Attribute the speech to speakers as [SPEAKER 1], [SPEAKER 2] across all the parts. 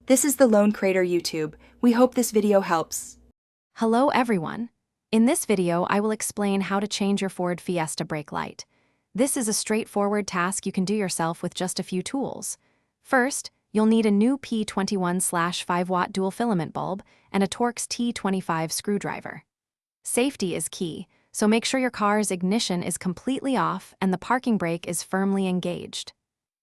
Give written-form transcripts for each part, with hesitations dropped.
[SPEAKER 1] This is the Lone Crater YouTube. We hope this video helps.
[SPEAKER 2] Hello everyone. In this video, I will explain how to change your Ford Fiesta brake light. This is a straightforward task you can do yourself with just a few tools. First, you'll need a new P21/5-watt dual filament bulb and a Torx T25 screwdriver. Safety is key, so make sure your car's ignition is completely off and the parking brake is firmly engaged.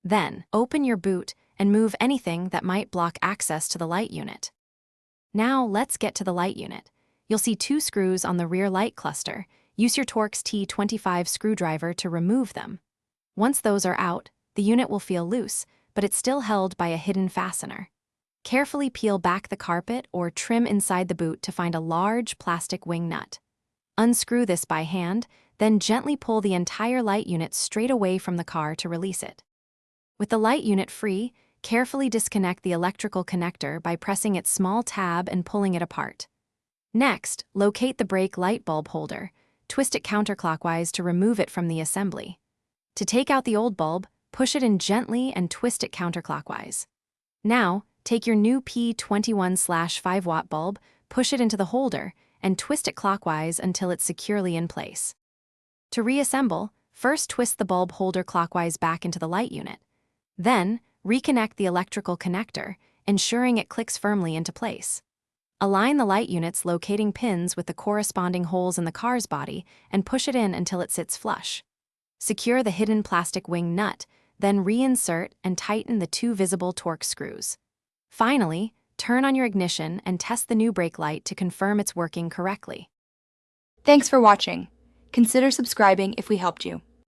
[SPEAKER 2] Then, open your boot and move anything that might block access to the light unit. Now, let's get to the light unit. You'll see two screws on the rear light cluster. Use your Torx T25 screwdriver to remove them. Once those are out, the unit will feel loose, but it's still held by a hidden fastener. Carefully peel back the carpet or trim inside the boot to find a large plastic wing nut. Unscrew this by hand, then gently pull the entire light unit straight away from the car to release it. With the light unit free, carefully disconnect the electrical connector by pressing its small tab and pulling it apart. Next, locate the brake light bulb holder. Twist it counterclockwise to remove it from the assembly. To take out the old bulb, push it in gently and twist it counterclockwise. Now, take your new P21/5-watt bulb, push it into the holder, and twist it clockwise until it's securely in place. To reassemble, first twist the bulb holder clockwise back into the light unit. Then, reconnect the electrical connector, ensuring it clicks firmly into place. Align the light unit's locating pins with the corresponding holes in the car's body and push it in until it sits flush. Secure the hidden plastic wing nut, then reinsert and tighten the two visible Torx screws. Finally, turn on your ignition and test the new brake light to confirm it's working correctly.
[SPEAKER 1] Thanks for watching. Consider subscribing if we helped you.